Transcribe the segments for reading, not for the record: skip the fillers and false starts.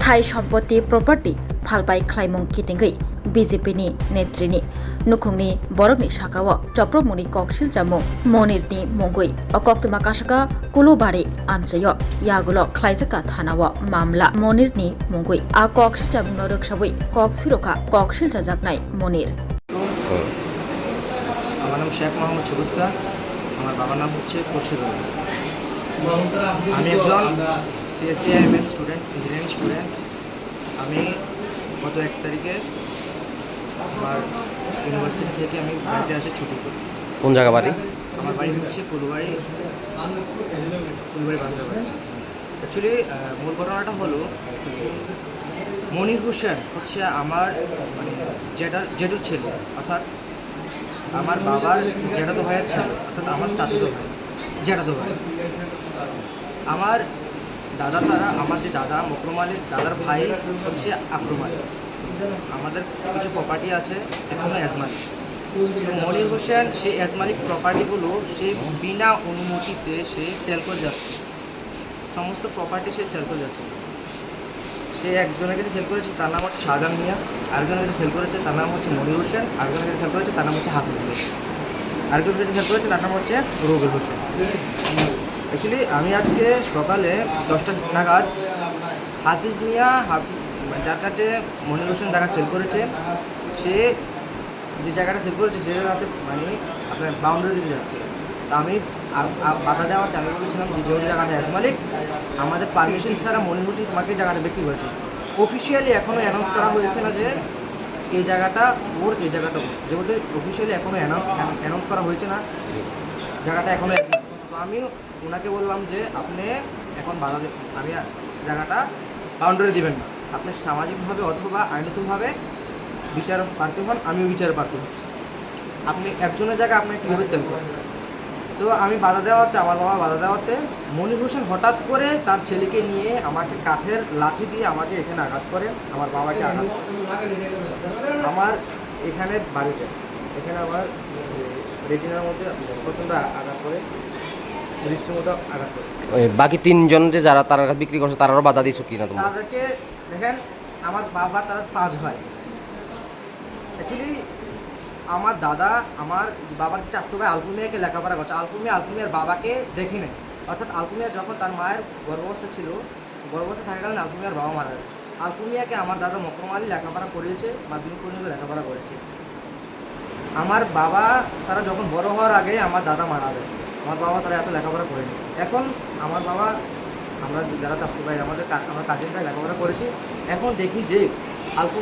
Thai सम्पत्ति property फालबाय ख्लाइमुं कितेंगै बिजेपिनि नेत्रिनि नुखुंनि बरकनि साकाव चप्रमुनि ककसिल जामुं मनिरनि मंगुइ अकक्तमा Casca कुलुबारि आमचाय यागुल ख्लाइजका थानाव मामला मनिरनि मंगुइ आ ककसिल जामुं रक्षाबै कक फिरका ककसिल जाजाकनाय मनिर আমার নাম শেখ মোহাম্মদ সুবুজকা। আমার বাবার নাম হচ্ছে খুরশিদ আলম। আমি একজন সিএসসিআইএমএল স্টুডেন্ট, ইঞ্জিনিয়ারিং স্টুডেন্ট। আমি গত 1 তারিখে আমার ইউনিভার্সিটি থেকে আমি বাড়িতে আসি ছুটি করে। কোন জায়গা বাড়ি? আমার বাড়ি হচ্ছে কুলবাড়ি বান্দরবান। অ্যাকচুয়ালি মূল ঘটনাটা হলো মনির হোসেন হচ্ছে আমার মানে জেঠুর ছেলে, অর্থাৎ আমার বাবার জ্যাঠাতো ভাইয়ের ছেলে, অর্থাৎ আমার চাচাতো ভাই, জ্যাঠাতো ভাই। আমার দাদা তারা আমার যে দাদা মকরম আলীর দাদার ভাই হচ্ছে আকরম আলী। আমাদের কিছু প্রপার্টি আছে এখনও এজমালিক। মনির হোসেন সেই এজমালিক প্রপার্টিগুলো সে বিনা অনুমতিতে সে সেল করে যাচ্ছে, সমস্ত প্রপার্টি সে সেল করে যাচ্ছে। সে একজনের কাছে সেল করেছে, তার নাম হচ্ছে শাহজাহান মিয়া। আরেকজনের কাছে সেল করেছে, তার নাম হচ্ছে মনির হোসেন। আরেকজনের কাছে সেল করেছে, তার নাম হচ্ছে হাফিজ মিয়া। আরেকজনের কাছে সেল করেছে, তার নাম হচ্ছে রবিল হোসেন। অ্যাকচুয়ালি আমি আজকে সকালে 10টা নাগাদ হাফিজ মিয়া যার কাছে মনির হোসেন জায়গা সেল করেছে, সে যে জায়গাটা সেল করেছে সে জায়গাতে মানে আপনার বাউন্ডারি দিতে যাচ্ছে। তা আমি বাধা দেওয়াতে আমি বলেছিলাম যে যেহেতু জায়গাটা এজমালিক, আমাদের পারমিশন ছাড়া মনির হোসেন তোমাকে জায়গাটা বিক্রি করেছে। অফিসিয়ালি এখনও অ্যানাউন্স করা হয়েছে না যে এই জায়গাটা ওর, এই জায়গাটা ওর। যেহেতু অফিসিয়ালি এখনও অ্যানাউন্স করা হয়েছে না, জায়গাটা এখনও এজমালিক। তো আমি ওনাকে বললাম যে আপনি এখন বাধা আমি জায়গাটা বাউন্ডারি দেবেন না, আপনি সামাজিকভাবে অথবা আইনগতভাবে বিচার প্রার্থী হন, আমিও বিচার প্রার্থী হচ্ছি। আপনি একজনের জায়গায় আপনাকে কীভাবে সেল করেন? সো আমি বাধা দেওয়াতে, আমার বাবা বাধা দেওয়াতে মনির হোসেন হঠাৎ করে তার ছেলেকে নিয়ে আমাকে কাঠের লাঠি দিয়ে আমাকে এখানে আঘাত করে, আমার বাবাকে আঘাত করে। আমার এখানে বাড়িতে এখানে আমার রেটিনার মধ্যে প্রচণ্ড আঘাত করে, দৃষ্টির মধ্যে আঘাত করে। বাকি 3 জন যে যারা তারা বিক্রি করছে তারাও বাধা দিছো কিনা তোমরা? তাদেরকে দেখেন, আমার বাবা তারা 5 ভাই। অ্যাকচুয়ালি আমার দাদা আমার বাবার চাচাতো ভাই আলফু মিয়াকে লেখাপড়া করছে। আলফু মিয়ার বাবাকে দেখি নাই, অর্থাৎ আলফু মিয়া যখন তার মায়ের গর্ভাবস্থা ছিল, গর্ভাবস্থা থাকাকালীন আলফু মিয়ার বাবা মারা যায়। আলফু মিয়াকে আমার দাদা মকরম আলী লেখাপড়া করিয়েছে, মাধ্যমিক পর্যন্ত লেখাপড়া করেছে। আমার বাবা তারা যখন বড় হওয়ার আগে আমার দাদা মারা যায়। আমার বাবা তারা এত লেখাপড়া করেনি। এখন আমার বাবা, আমরা যারা চাচাতো ভাই আমরা কাজিনরা লেখাপড়া করেছি। এখন দেখি যে আলফু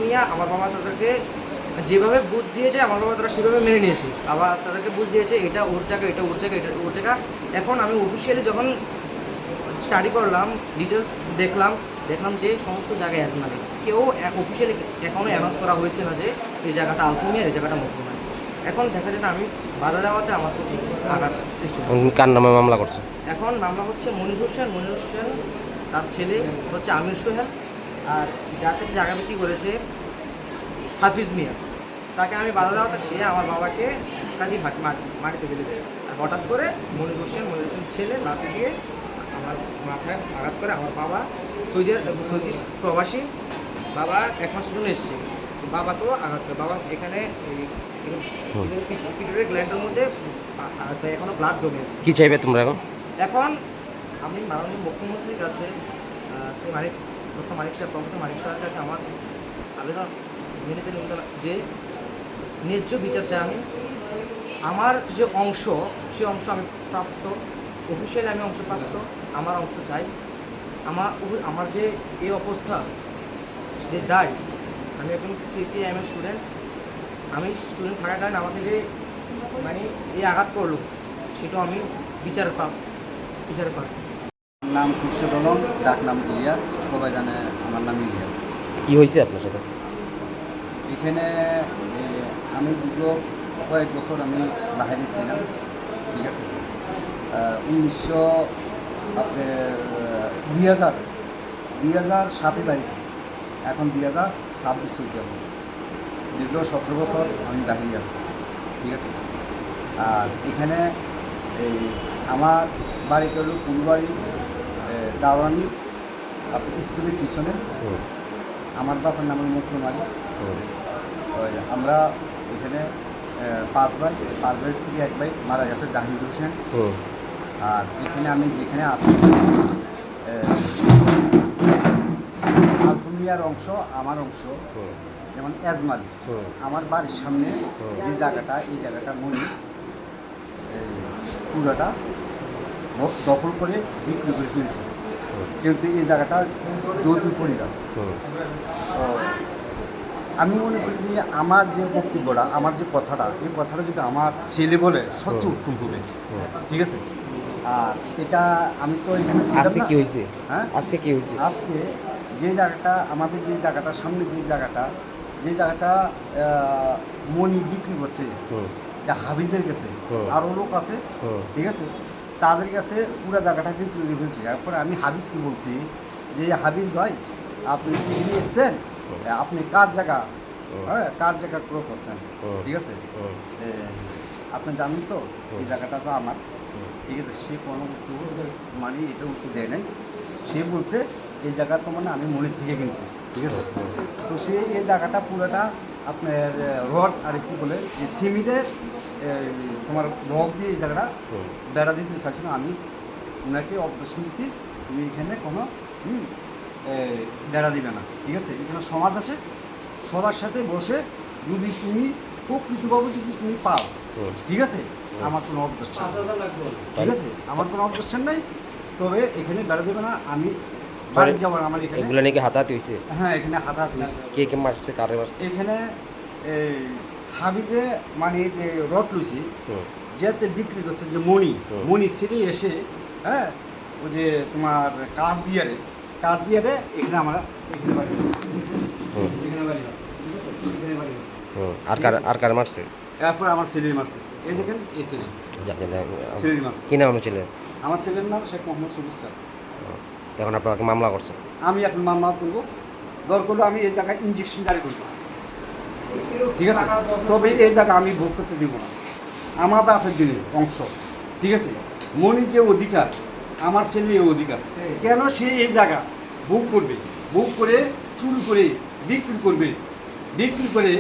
মিয়া আমার বাবা তাদেরকে যেভাবে বুঝ দিয়েছে, আমার বাবা তারা সেভাবে মেনে নিয়েছে। আবার তাদেরকে বুঝ দিয়েছে এটা ওর জায়গা, এটা ওর জায়গা, এটা ওর জায়গা। এখন আমি অফিসিয়ালি যখন স্টাডি করলাম, ডিটেলস দেখলাম যে সমস্ত জায়গায় এজমালিক। কেউ অফিসিয়ালি এখনও অ্যানাউন্স করা হয়েছে না যে এই জায়গাটা আলফু মিয়া, এই জায়গাটা মকরম আলী। এখন দেখা যায় আমি বাধা দেওয়াতে আমার প্রতি আঘাত সৃষ্টি হচ্ছে। কার নামে মামলা করছে? এখন মামলা হচ্ছে মনির হোসেন, তার ছেলে হচ্ছে আমির সোহেল, আর যার কাছে জায়গা বিক্রি করেছে হাফিজ মিয়া। তাকে আমি বাধা দেওয়াতে সে আমার বাবাকে কাজে মাটিতে ফেলে দেয়। আর হঠাৎ করে মনির হোসেন ছেলে লাঠি দিয়ে আমার মাথায় আঘাত করে। আমার বাবা সৌদি প্রবাসী, বাবা 1 মাসের জন্য এসেছে। বাবাকেও আঘাত করে। বাবা এখানে পিঠের গ্ল্যান্ডের মধ্যে এখনও ব্লাড জমে আছে। কি চাইবে তোমরা এখন? এখন আমি মাননীয় মুখ্যমন্ত্রীর কাছে, শ্রী প্রফেসর মানিক সাহেবের কাছে আমার আবেদন, বিনীত নিবেদন যে ন্যায্য বিচার চাই আমি। আমার যে অংশ, সে অংশ আমি প্রাপ্ত, অফিসিয়ালি আমি অংশ প্রাপ্ত, আমার অংশ চাই। আমার যে এই অবস্থা, যে দায়, আমি একজন সিএসসিআইএমএল স্টুডেন্ট, আমি স্টুডেন্ট থাকাকালীন আমাকে যে মানে এই আঘাত করলো, সেটাও আমি বিচার পাব। নাম খুরশিদ আলম, ডাক নাম ইলিয়াস, সবাই জানে আমার নাম ইলিয়াস। কি হয়েছে আপনার সাথে? এখানে আমি কয়েক বছর আমি বাহিরে ছিলাম, ঠিক আছে। 2007-এ বাড়িছি, এখন 2026 চলতেছে। দীর্ঘ 17 বছর আমি বাহিরে আছি, ঠিক আছে। আর এখানে আমার বাড়িটা হলো ফুলবাড়ি দাওরানি আপনার স্কুলের পিছনে। হুম, আমার বাবার নাম হলো মুকুল মালিক। হুম, ওই আমরা এখানে 5 ভাই, 5 ভাই থেকে 1 ভাই মারা গেছে, জাহিদ হোসেন। হুম, আর এখানে আমি যেখানে আছি আলকুমিয়ার অংশ, আমার অংশ, হুম, যেমন এজমালি, হুম, আমার বাড়ির সামনে হুম। যে জায়গাটা, এই জায়গাটা মনি পুরাটা দখল করে বিক্রি করে ফেলছে। কিন্তু এই জায়গাটা যৌথ পরিবার। হুম, তো আমি মনে করি যে আমার যে বক্তব্যটা, আমার যে কথাটা, এই কথাটা যদি আমার ছেলে বলে সবচেয়ে উত্তম হবে। হুম। ঠিক আছে? আর এটা আমি তো এখানে ছিলাম আজকে না। কি হয়েছে? হ্যাঁ, আজকে কি হয়েছে? আজকে যে জায়গাটা, আমাদের যে জায়গাটা সামনে, যে জায়গাটা মনি বিক্রি করছে, হুম, যা হাবিজের কাছে হুম। আরও লোক আছে। হুম, ঠিক আছে? তাদের কাছে পুরো জায়গাটা বিক্রি করে ফেলছে। তারপরে আমি হাবিজকে বলছি যে হাবিজ ভাই, আপনি কি এসছেন, আপনি কার জায়গা, হ্যাঁ, কার জায়গা ক্রয় করছেন? হুম। ঠিক আছে? হুম, আপনি জানেন তো এই হুম। জায়গাটা তো আমার। হুম। ঠিক আছে? সে কোনো উত্তর মানে এটা উত্তর দেয় নাই। সে বলছে এই জায়গাটা মানে আমি মনির থেকে কিনছি। ঠিক আছে? তো সে এই জায়গাটা পুরোটা আপনার রড আর কি বলে এই সিমেন্টের তোমার রড দিয়ে এই জায়গাটা হুম। বেড়া দিতে চাইছিল। আমি ওনাকে অবজেকশন দিয়েছি, তুমি এখানে কোনো বেড়া দিবে না। ঠিক আছে? এখানে সমাজ আছে, সবার সাথে বসে যদি তুমি প্রকৃতভাবে যদি তুমি পাও, হুম। ঠিক আছে, আমার কোনো অবজেকশন, ঠিক আছে, আমার কোনো অবজেকশন নাই। তবে এখানে বেড়া দেবে না, আমি বাড়ি যাবার আমার এখানে। এগুলো নাকি হাতাহাতি হয়েছে? হ্যাঁ, এখানে হাতাহাতি হয়েছে। কে কে মারছে, কারে মারছে? এখানে এই হাবিজে মানে যে রড লুচি হুম, যেতে বিক্রি করছে যে মণি, হুম। মণি ছিঁড়ে এসে, হ্যাঁ, ওই যে তোমার কাঠ দিয়ে এখানে আমরা এখানে বাড়ি, হুম, এখানে বাড়ি, ঠিক আছে, এখানে বাড়ি। হুম। আর কার মারছে? এরপর আমার ছেলের মারছে, এই দেখেন এই ছেলে, ছেলের মারছে। কি নাম ছিল? আমার ছেলের নাম শেখ মোহাম্মদ সবুজ স্যার। এখন আপনাকে মামলা করছে? আমি এখন মামলা করবো, দরকার হলে আমি এই জায়গায় ইঞ্জেকশন জারি করবো। ঠিক আছে? তবে এই জায়গা আমি ভোগ করতে দিব না, আমার বাপের দিনের অংশ। ঠিক আছে? মনি যে অধিকার, আমার ছেলে এই অধিকার। কেন সে এই জায়গা ভোগ করবে, ভোগ করে চুরি করে বিক্রি করে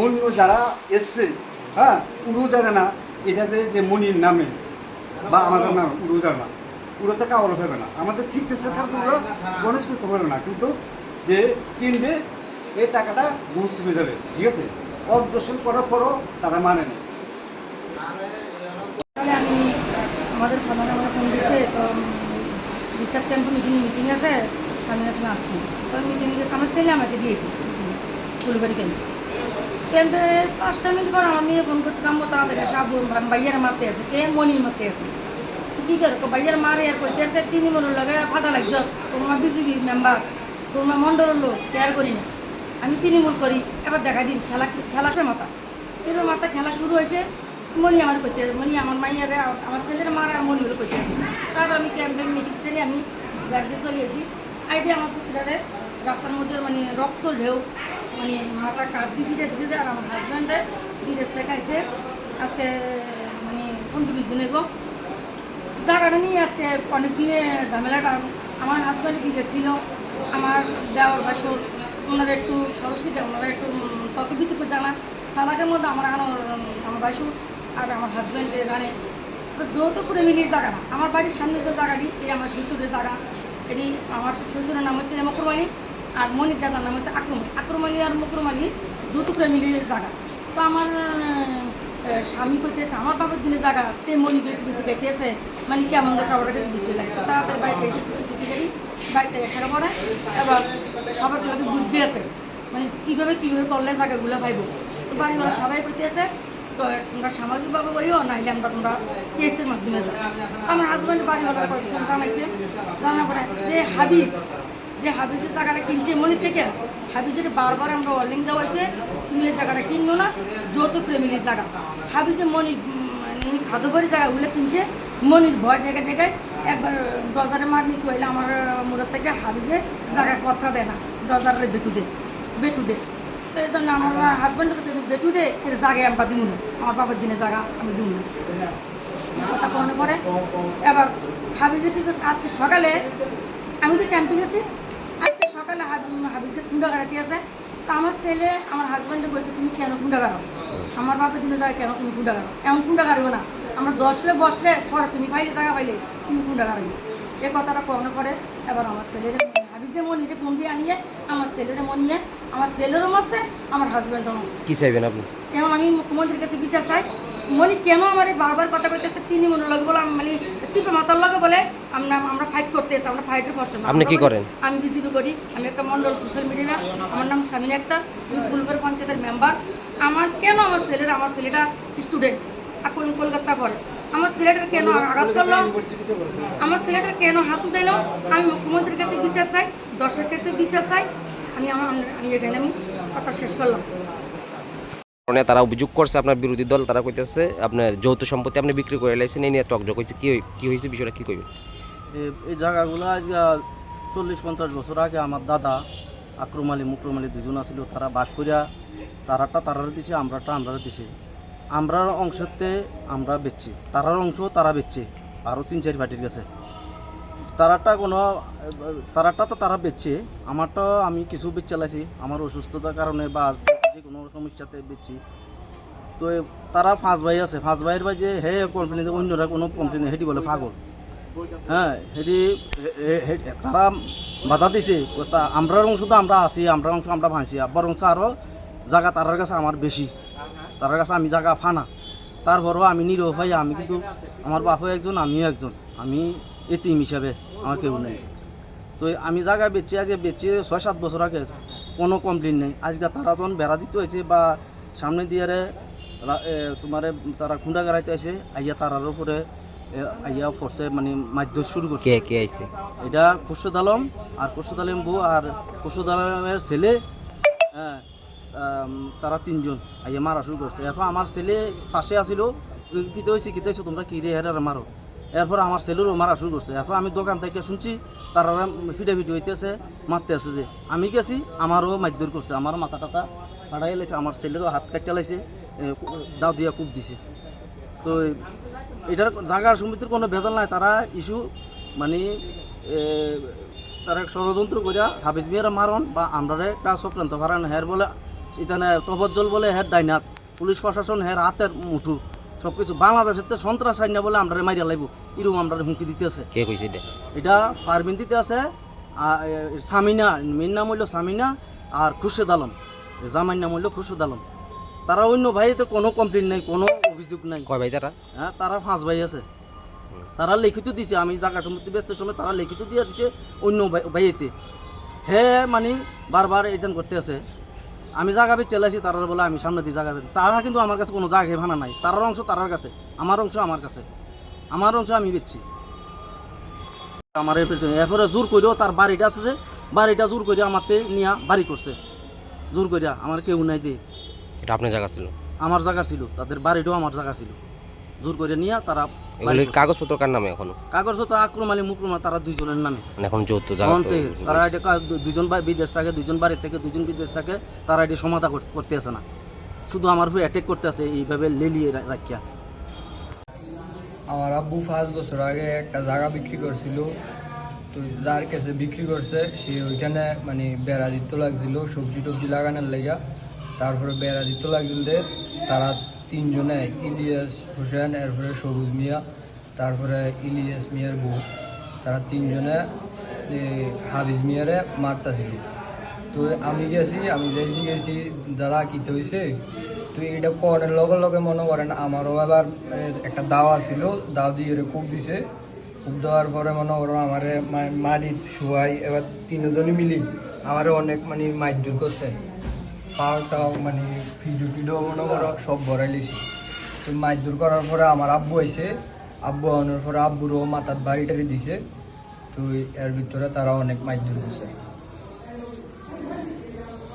অন্য যারা এসছে, হ্যাঁ, পুরো জানে না এটাতে যে মনির নামে বা আমাদের নাম পুরো জানে না, পুরো থেকে আওয়াল হবে না, আমাদের শিখতে চেষ্টা পুরো গণেশ করতে পারবে না, কিন্তু যে কিনবে এই টাকাটা গুরুত্ব পেয়ে যাবে। ঠিক আছে? অবজেকশন করার পরও তারা মানে না। তাহলে আমি আমাদের প্রধান আমার ফোন দিয়েছে, তো রিসার্চ ক্যাম্পে মিটিং আছে, সামনে তুমি আসতে। তো মিটিংয়ে গেছে, আমার ছেলে আমাকে দিয়েছে ফুলবাড়ি ক্যাম্পে 5টা মিনিট পর আমার মেয়ে ফোন করছে, কাম্বো তাড়াতাড়ি আসে, আব্বু বাইয়ার মারতে আছে, কে মনি মারতে আছে। তো কী করে বাইয়ার মারে আর কইতে আছে, 3 মনের লাগে ফাটা লাগছে, তোমার বিজেপি মেম্বার, তোমার মন্ডলের লোক, কেয়ার করি না, আমি 3 মন করি, এবার দেখা দিন খেলা মাথা খেলা শুরু হয়েছে। মনি আমার কইতে আছে, মনি আমার মাইয়ারে আমার ছেলের মারা মনি হলো কইতে আছে। তারপর আমি ক্যাম্পে মিটিং সেরে আমি গাড়িতে চলে এসেছি। আইডি আমার পুত্রারে রাস্তার মধ্যে মানে রক্ত ঢেউ, মানে মাথা কাঁদ দিয়ে পিঠে দিয়েছে। আর আমার হাজব্যান্ডে বিদেশ থেকে আইসে আজকে মানে 15-20 দিনের গো জায়গাটা নিয়ে আজকে অনেক দিনে ঝামেলাটা। আমার হাজব্যান্ড বিদেশ ছিল, আমার দেওয়ার বাসর ওনারা একটু সংস্কৃতি, ওনারা একটু ততবিতর্ক জানা সালাকের মধ্যে আমার আমার বাসুর আর আমার হাজব্যান্ডে জানে। যৌথ করে মিলিয়ে জায়গা না, আমার বাড়ির সামনে যে জায়গাটি এই আমার শ্বশুরের জায়গা, এটি আমার শ্বশুরের নাম হচ্ছে মকরমানি আর মনির দাদার নাম হচ্ছে আক্রমণী আর মকরমানি যৌথ করে মিলিয়ে জায়গা। তো আমার স্বামী কইতেছে আমার বাবার দিনে জায়গা তে মনি বেশি খাইতেছে, মানে কেমন গেছে ওরা কাছে বেশি লাগে। তো তাড়াতাড়ি বাড়িতে এসেছি বাড়িতে এখানে পড়ে, এবার সবার লোকে বুঝতে আছে মানে কীভাবে করলে জায়গাগুলো পাইব। তো বাড়িওয়ালা সবাই কইতে আছে, তো তোমরা সামাজিকভাবে বইও নাইলে আমরা তোমরা কেসের মাধ্যমে যাও। আমার হাজব্যান্ড বাড়িওয়ালার কয়েকজন জানাইছে, জানার পরে যে হাবিজের জায়গাটা কিনছে মনির থেকে, হাবিজের বারবার আমরা ওয়ার্নিং দেওয়া হয়েছে তুমি এই জায়গাটা কিনবো না, যৌথ প্রেমিলির জায়গা। হাবিজে মনির মানে খাদবাড়ি জায়গাগুলো কিনছে মনির ভয় দেখায় একবার ডজারে মারনি কইলে আমার মুরাদ থেকে হাবিজে জায়গায় কথা দেয় না, ডজারে বেটু দে। তো এই জন্য আমার হাজব্যান্ডকে বেটু দে এর জায়গায় আমরা দিব না, আমার বাবার দিনে জায়গা আমি দিব না। কথা করানোর পরে এবার হাবিজে কি করছে, আজকে সকালে আমি তো ক্যাম্পে গেছি, সকালে হাবিজে কুন্ডা গাড়াতে আছে। তো আমার ছেলে আমার হাজব্যান্ডে বলছে তুমি কেন কুন্ডা গাড়ো, আমার বাপে দিনে দেয় কেন তুমি কুন্ডা গাড়ো, এমন কুন্ডা গাড়িও না, আমরা দশলে বসলে পরে তুমি পাইলে টাকা পাইলে তুমি কুন্ডা গাড়াবি। এই কথাটা করানোর পরে এবার আমার ছেলেরে হাবিজে মনিরে ফোন দিয়ে আনিয়ে আমার ছেলেরে মনিয়ে আমার ছেলেরও মারছে আমার হাজব্যান্ডও মারছে। কি চাইবেন আপনি? এবং আমি মুখ্যমন্ত্রীর কাছে বিচার চাই, মনি কেন আমার এই বারবার কথা কইতেছে, তিনি মনে লাগে বলে আমি মানে টিপে মাথার লাগে বলে আমরা ফাইট করতেছি, আমরা ফাইটের কষ্ট। আপনি কি করেন? আমি বিজেপি করি, আমি একটা মন্ডল সোশ্যাল মিডিয়া, আমার নাম সামিনা আক্তার, আমি ফুলপুর পঞ্চায়েতের মেম্বার। আমার কেন আমার ছেলেটা স্টুডেন্ট এখন কলকাতা পড়ে, আমার ছেলেটার কেন আঘাত করলো, আমার ছেলেটার কেন হাত উঠাইলো, আমি মুখ্যমন্ত্রীর কাছে বিচার চাই, দর্শকের কাছে বিচার চাই। আমি এখানে আমি কথা শেষ করলাম। তারা অভিযোগ করছে আপনার বিরোধী দল, তারা কইতেছে আপনার যৌথ সম্পত্তি আপনি বিক্রি করে লাইছেন, এই নিয়ে টকজক হয়েছে। কি হয়েছে বিষয়টা কি কইবেন? এই জায়গাগুলো আজকে 40-50 বছর আগে আমার দাদা আকরম আলী মুকরম আলী দুজন আছিল, তারা বাদ করিয়া তারাটা তারারে দিছে, আমরাটা আমরা দিছে। আমরার অংশতে আমরা বেচছি, তারার অংশ তারা বেচছে আরও 3-4 পার্টির কাছে। তারাটা তো তারা বেচছে, আমারটা আমি কিছু বেচ চালাইছি আমার অসুস্থতার কারণে বা যে কোনো সমস্যাতে বেচছি। তো তারা 5 ভাই আছে, 5 ভাইয়ের ভাই যে হে কমপ্লেন, অন্যরা কোনো কমপ্লেন হেঁটি বলে পাগল। হ্যাঁ, হেঁটি তারা বাধা দিছে, আমরার অংশ তো আমরা আছি, আমরা অংশ আমরা ভাঙছি, বরং আরও জায়গা তারার কাছে আমার বেশি, তার কাছে আমি জায়গা ফানা। তারপরও আমি নিরহ ভাই, আমি কিন্তু আমার বাপও একজন আমিও একজন, আমি এতিম হিসাবে আমার কেউ নেই। তো আমি জায়গা বেচছি, আজকে বেচছি 6-7 বছর আগে, কোনো কমপ্লেন নেই। আজকে তারা যখন বেড়া দিতে হয়েছে বা সামনে দিয়ে তোমার তারা খুঁড়া গাড়াইতে আছে, আইয়া তারার উপরে আইয়া ফোর্সে মানে মারধর শুরু করছে। কে আইছে? এটা খুরশেদ আলম আর খুরশেদ আলম বউ আর খুরশেদ আলমের ছেলে, হ্যাঁ, তারা 3 জন আইয়া মারা শুরু করছে। এরপর আমার ছেলে পাশে আসিল, কিতে হয়েছে তোমরা কি রে হেরারে মারো। এরপর আমার ছেলেরও মারা শুরু করছে। এরপর আমি দোকান থেকে শুনছি তারা ফিটাফিটি হইতেছে, মারতে আছে। যে আমি গেছি, আমারও মারধর করছে, আমারও মাথা টাথা ফাটাই লাইছে, আমার ছেলেরও হাত কাটতে লাইছে, দাও দিয়া কূপ দিছে। তো এটার জায়গার সমিতির কোনো ভেজাল নাই, তারা ইস্যু মানে তারা ষড়যন্ত্র করিয়া হাফিজ মিয়ারা মারণ বা আমরা একটা চক্রান্ত ফারান হের বলে এখানে তবজ্জল বলে হের ডাইনাত, পুলিশ প্রশাসন হের হাতের মুঠু, সব কিছু বাংলাদেশের তো সন্ত্রাস আইন না বলে আমরা মাইরা লাইব, এরকম আমরা হুমকি দিতে আছে। কে কইছে এটা পারমিন দিতে আছে, সামিনা, মেন নাম হইল সামিনা আর খুরশেদ আলম, জামাইর নাম হইল খুরশেদ আলম। তারা অন্য ভাইতে কোনো কমপ্লেন নাই, কোনো অভিযোগ নাই। কয় ভাই তারা? হ্যাঁ, তারা 5 ভাই আছে। তারা লিখিত দিছে, আমি জায়গা সম্পত্তি ব্যস্তের সময় তারা লিখিত দিয়ে দিছে অন্য ভাইয়েতে। হ্যাঁ, মানে বারবার এইটান করতে আছে। আমি জায়গা বেচ চালাইছি, তারা বলে আমি সামনে দিয়ে জায়গা দিই। তারা কিন্তু আমার কাছে কোনো জায়গা ভানা নাই, তারার অংশ তারার কাছে, আমার অংশ আমার কাছে, আমার অংশ আমি বেচছি। আমার এরপরে জোর করেও তার বাড়িটা আছে, যে বাড়িটা জোর করে আমাকে নিয়ে বাড়ি করছে, জোর করিয়া, আমার কেউ নাই দিয়ে। এটা আপনার জায়গা ছিল? আমার জায়গা ছিল, তাদের বাড়িটাও আমার জায়গা ছিল, জোর করে নিয়ে তারা। কাগজপত্র কার নামে এখনো? কাগজপত্র আকরম আলী মুকরম তারা 2 জনের নামে এখন যৌথ জায়গা। তারা এটা 2 জন বিদেশ থাকে, 2 জন বাড়ি থেকে, 2 জন বিদেশ থাকে, তারা এটা সমাধান করতে আসে না, শুধু আমার উপর অ্যাটাক করতে আছে এইভাবে লেলিয়ে রাখিয়া। আমার আব্বু 5 বছর আগে একটা জায়গা বিক্রি করছিল, তো যার কাছে বিক্রি করছে সে ওইখানে মানে বেড়া দিতে লাগছিল সবজি টবজি লাগানোর লেগা। তারপরে বেড়া দিতে লাগছিল, তারা 3 জনে, ইলিয়াস হোসেন, এরপরে সবুজ মিয়া, তারপরে ইলিয়াস মিয়ার বউ, তারা 3 জনে হাফিজ মিয়ারে মারতাছিল। তো আমি গেছি দাদা কিতে হয়েছে, তো এটা করার লগে লগে মনে করেন আমারও আবার একটা দাওয়া ছিল, দাও দিয়ে কূপ দিছে। কূপ দেওয়ার পরে মনে করো আমার মাটির শোয়াই, এবার 3 জনই মিলি আমার অনেক মানে মারধর করছে, পাওয়াটাও মানে ভিডিও টিডিও মনে করো সব ভরাই লিছি। তো মারধর করার পরে আমার আব্বু আইছে, আব্বু আনার পরে আব্বুরও মাথার বাড়ি টাড়ি দিছে। তো এর ভিতরে তারা অনেক মারধর করছে।